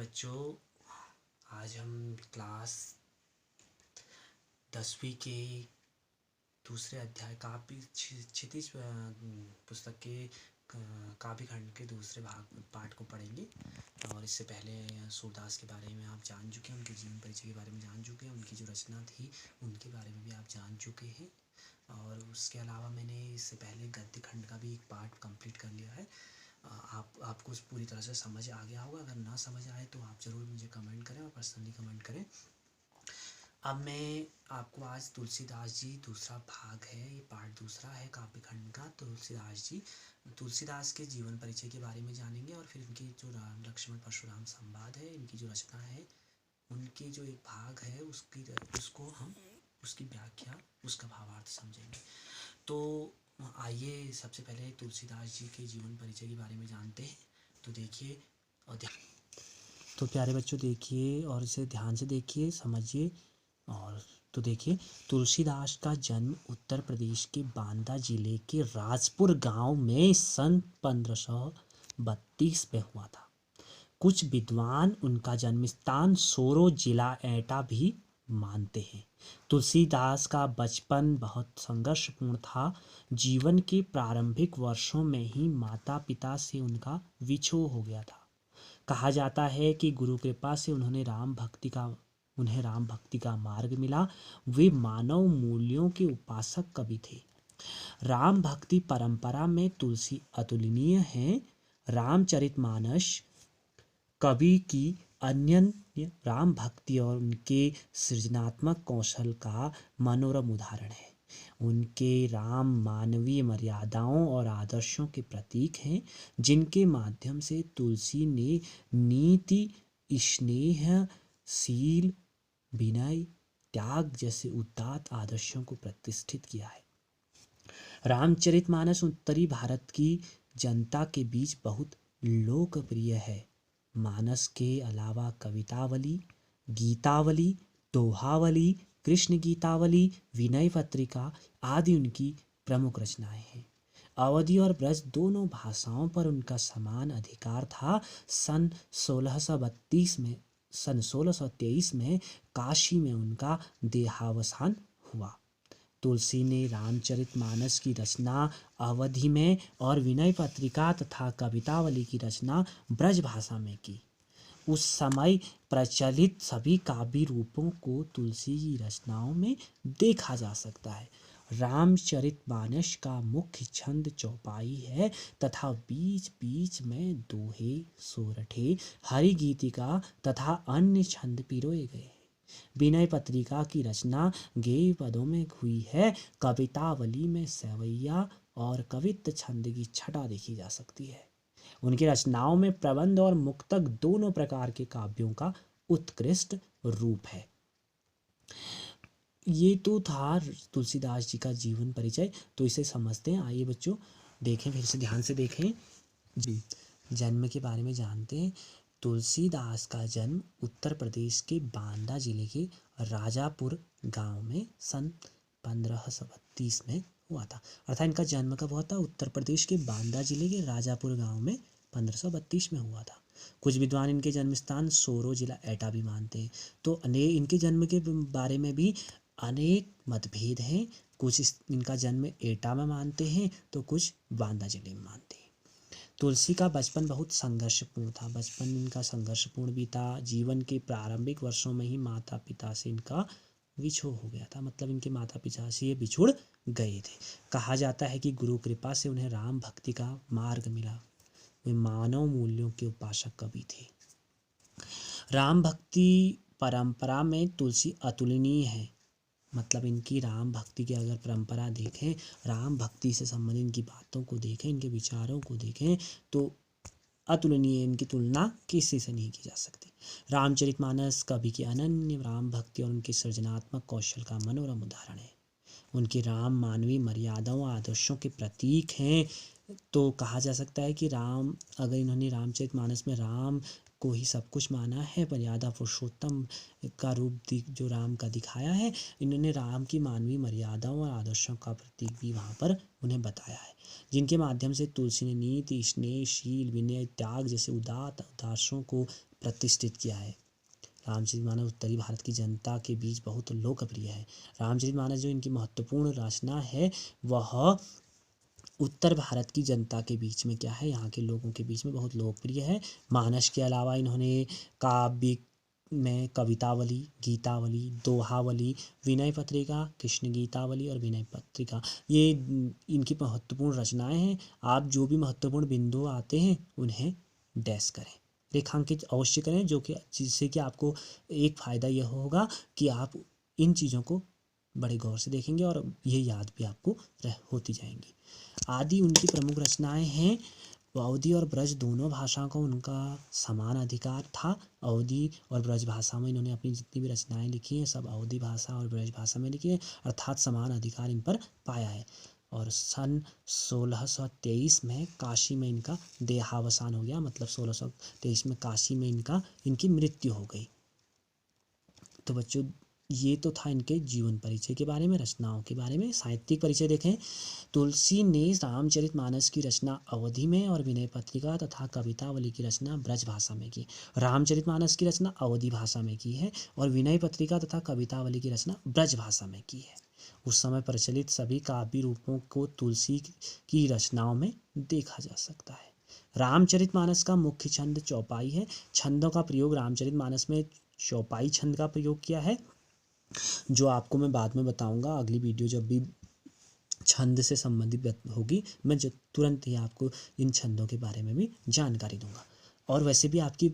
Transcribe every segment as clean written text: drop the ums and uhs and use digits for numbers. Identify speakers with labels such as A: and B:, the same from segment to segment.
A: बच्चों, आज हम क्लास 10वीं के दूसरे अध्याय क्षितिज पुस्तक के काव्य खंड के दूसरे भाग पाठ को पढ़ेंगे। और इससे पहले सूरदास के बारे में आप जान चुके हैं, उनके जीवन परिचय के बारे में जान चुके हैं, उनकी जो रचना थी उनके बारे में भी आप जान चुके हैं। और उसके अलावा मैंने इससे पहले गद्य खंड का भी एक पार्ट कंप्लीट कर लिया है। आपको पूरी तरह से समझ आ गया होगा। अगर ना समझ आए तो आप ज़रूर मुझे कमेंट करें और पर्सनली कमेंट करें। अब मैं आपको आज तुलसीदास जी, दूसरा भाग है, ये पार्ट दूसरा है काव्य खंड का। तुलसीदास के जीवन परिचय के बारे में जानेंगे और फिर इनके जो राम लक्ष्मण परशुराम संवाद है, इनकी जो रचना है, उनके जो एक भाग है उसको हम उसकी व्याख्या, उसका भावार्थ समझेंगे। तो आइए सबसे पहले तुलसीदास जी के जीवन परिचय के बारे में जानते हैं। तो देखिए और तो प्यारे बच्चों, देखिए और इसे ध्यान से देखिए, समझिए। और तो देखिए, तुलसीदास का जन्म उत्तर प्रदेश के बांदा जिले के राजपुर गांव में सन 1532 में हुआ था। कुछ विद्वान उनका जन्म स्थान सोरो जिला एटा भी मानते हैं। तुलसीदास का बचपन बहुत संघर्षपूर्ण था। जीवन के प्रारंभिक वर्षों में ही माता पिता से उनका विछोह हो गया था। कहा जाता है कि गुरु कृपा से उन्हें राम भक्ति का मार्ग मिला। वे मानव मूल्यों के उपासक कवि थे। राम भक्ति परंपरा में तुलसी अतुलनीय हैं। रामचरितमानस कवि की अनन्य राम भक्ति और उनके सृजनात्मक कौशल का मनोरम उदाहरण है। उनके राम मानवीय मर्यादाओं और आदर्शों के प्रतीक हैं, जिनके माध्यम से तुलसी ने नीति, स्नेह, शील, विनय, त्याग जैसे उदात्त आदर्शों को प्रतिष्ठित किया है। रामचरितमानस उत्तरी भारत की जनता के बीच बहुत लोकप्रिय है। मानस के अलावा कवितावली, गीतावली, दोहावली, कृष्ण गीतावली, विनय पत्रिका आदि उनकी प्रमुख रचनाएं हैं। अवधी और ब्रज दोनों भाषाओं पर उनका समान अधिकार था। सन 1623 में काशी में उनका देहावसान हुआ। तुलसी ने रामचरितमानस की रचना अवधी में और विनय पत्रिका तथा कवितावली की रचना ब्रज भाषा में की। उस समय प्रचलित सभी काव्य रूपों को तुलसी की रचनाओं में देखा जा सकता है। रामचरितमानस का मुख्य छंद चौपाई है तथा बीच बीच में दोहे, सोरठे, हरिगीतिका तथा अन्य छंद पिरोए गए हैं। विनय पत्रिका की रचना गेय पदों में हुई है। कवितावली में सवैया और कवित्त छंद की छटा देखी जा सकती है। उनकी रचनाओं में प्रबंध और मुक्तक दोनों प्रकार के काव्यों का उत्कृष्ट रूप है। ये तो था तुलसीदास जी का जीवन परिचय। तो इसे समझते हैं। आइए बच्चों देखें, फिर से ध्यान से देखें जी। जन्म के बारे में जानते हैं। तुलसीदास का जन्म उत्तर प्रदेश के बांदा जिले के राजापुर गांव में सन 1532 में हुआ था। अर्थात इनका जन्म कब हुआ था? उत्तर प्रदेश के बांदा जिले के राजापुर गांव में 1532 में हुआ था। कुछ विद्वान इनके जन्म स्थान सोरो जिला एटा भी मानते हैं। तो इनके जन्म के बारे में भी अनेक मतभेद हैं। कुछ इनका जन्म एटा में मानते हैं तो कुछ बांदा जिले में मानते हैं। तुलसी का बचपन बहुत संघर्षपूर्ण था। बचपन इनका संघर्षपूर्ण भी था। जीवन के प्रारंभिक वर्षों में ही माता पिता से इनका विछोह हो गया था। मतलब इनके माता पिता से ये बिछुड़ गए थे। कहा जाता है कि गुरु कृपा से उन्हें राम भक्ति का मार्ग मिला। वे मानव मूल्यों के उपासक कवि थे। राम भक्ति परंपरा में तुलसी अतुलनीय है। मतलब इनकी राम भक्ति की अगर परंपरा देखें, राम भक्ति से संबंधित इनकी बातों को देखें, इनके विचारों को देखें तो अतुलनीय, इनकी तुलना किसी से नहीं की जा सकती। रामचरितमानस कवि की अनन्य राम भक्ति और उनके सृजनात्मक कौशल का मनोरम उदाहरण है। उनके राम मानवीय मर्यादाओं आदर्शों के प्रतीक हैं। तो कहा जा सकता है कि राम, अगर इन्होंने रामचरितमानस में राम को ही सब कुछ माना है, मर्यादा पुरुषोत्तम का रूप जो राम का दिखाया है, इन्होंने राम की मानवीय मर्यादाओं और आदर्शों का प्रतीक भी वहाँ पर उन्हें बताया है, जिनके माध्यम से तुलसी ने नीति, स्नेह, शील, विनय, त्याग जैसे उदात्त आदर्शों को प्रतिष्ठित किया है। रामचरितमानस उत्तरी भारत की जनता के बीच बहुत लोकप्रिय है। रामचरितमानस जो इनकी महत्वपूर्ण रचना है वह उत्तर भारत की जनता के बीच में क्या है, यहाँ के लोगों के बीच में बहुत लोकप्रिय है। मानस के अलावा इन्होंने काव्य में कवितावली, गीतावली, दोहावली, विनय पत्रिका, कृष्ण गीतावली और विनय पत्रिका, ये इनकी महत्वपूर्ण रचनाएं हैं। आप जो भी महत्वपूर्ण बिंदु आते हैं उन्हें डैश करें, रेखांकित अवश्य करें, जो कि जिससे कि आपको एक फ़ायदा यह होगा कि आप इन चीज़ों को बड़े गौर से देखेंगे और ये याद भी आपको होती जाएंगी। आदि उनकी प्रमुख रचनाएं हैं। अवधी और ब्रज दोनों भाषाओं का उनका समान अधिकार था। अवधी और ब्रज भाषा में इन्होंने अपनी जितनी भी रचनाएं लिखी हैं सब अवधी भाषा और ब्रज भाषा में लिखी है, अर्थात समान अधिकार इन पर पाया है। और सन 1623 में काशी में इनका देहावसान हो गया, मतलब 1623 में काशी में इनकी मृत्यु हो गई। तो बच्चों ये तो था इनके जीवन परिचय के बारे में, रचनाओं के बारे में। साहित्यिक परिचय देखें। तुलसी ने रामचरितमानस की रचना अवधी में और विनय पत्रिका तथा कवितावली की रचना ब्रज भाषा में की। रामचरितमानस की रचना अवधी भाषा में की है और विनय पत्रिका तथा कवितावली की रचना ब्रज भाषा में की है। उस समय प्रचलित सभी काव्य रूपों को तुलसी की रचनाओं में देखा जा सकता है। रामचरितमानस का मुख्य छंद चौपाई है। छंदों का प्रयोग रामचरितमानस में चौपाई छंद का प्रयोग किया है, जो आपको मैं बाद में बताऊंगा। अगली वीडियो जब भी छंद से संबंधित होगी मैं जो तुरंत ही आपको इन छंदों के बारे में भी जानकारी दूंगा। और वैसे भी आपकी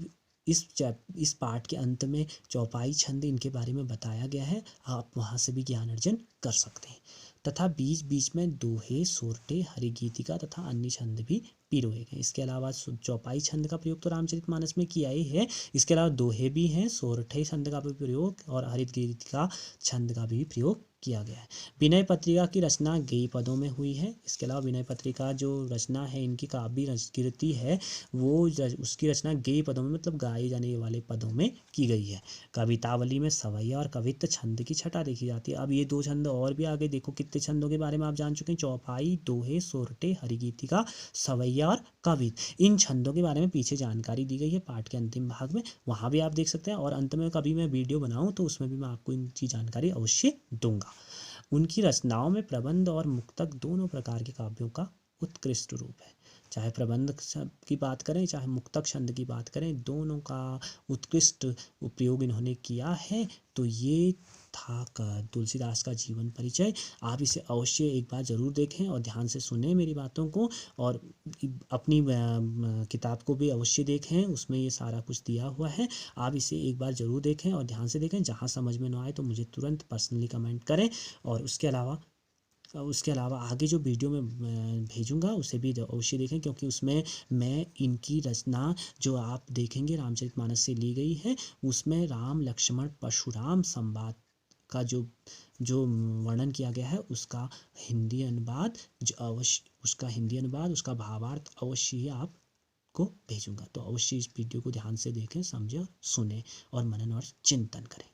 A: इस पाठ के अंत में चौपाई छंद इनके बारे में बताया गया है, आप वहाँ से भी ज्ञान अर्जन कर सकते हैं। तथा बीच बीच में दोहे, सोरठे, हरिगीतिका तथा अन्य छंद भी पिरोए गए। इसके अलावा चौपाई छंद का प्रयोग तो रामचरितमानस में किया ही है, इसके अलावा दोहे भी हैं, सोरठे छंद का भी प्रयोग और हरिगीतिका छंद का भी प्रयोग किया गया है। विनय पत्रिका की रचना गेय पदों में हुई है। इसके अलावा विनय पत्रिका जो रचना है इनकी काव्य कृति है वो उसकी रचना गेय पदों में मतलब गाए जाने वाले पदों में की गई है। कवितावली में सवैया और कवित्त छंद की छटा देखी जाती है। अब ये दो छंद और भी आगे देखो, कितने छंदों के बारे में आप जान चुके हैं। चौपाई, दोहे, सोरठे, हरिगीतिका, सवैया और कवित्त, इन छंदों के बारे में पीछे जानकारी दी गई है पाठ के अंतिम भाग में, वहाँ भी आप देख सकते हैं। और अंत में कभी मैं वीडियो बनाऊँ तो उसमें भी मैं आपको इनकी जानकारी अवश्य दूंगा। उनकी रचनाओं में प्रबंध और मुक्तक दोनों प्रकार के काव्यों का उत्कृष्ट रूप है। चाहे प्रबंध की बात करें चाहे मुक्तक छंद की बात करें, दोनों का उत्कृष्ट उपयोग इन्होंने किया है। तो ये था तुलसीदास का जीवन परिचय। आप इसे अवश्य एक बार ज़रूर देखें और ध्यान से सुने मेरी बातों को, और अपनी किताब को भी अवश्य देखें, उसमें ये सारा कुछ दिया हुआ है। आप इसे एक बार ज़रूर देखें और ध्यान से देखें। जहाँ समझ में ना आए तो मुझे तुरंत पर्सनली कमेंट करें। और उसके अलावा आगे जो वीडियो मैं भेजूंगा उसे भी अवश्य देखें, क्योंकि उसमें मैं इनकी रचना जो आप देखेंगे रामचरितमानस से ली गई है, उसमें राम लक्ष्मण परशुराम संवाद का जो वर्णन किया गया है उसका हिंदी अनुवाद उसका भावार्थ अवश्य ही आपको भेजूंगा। तो अवश्य इस वीडियो को ध्यान से देखें, समझें और सुने और मनन और चिंतन करें।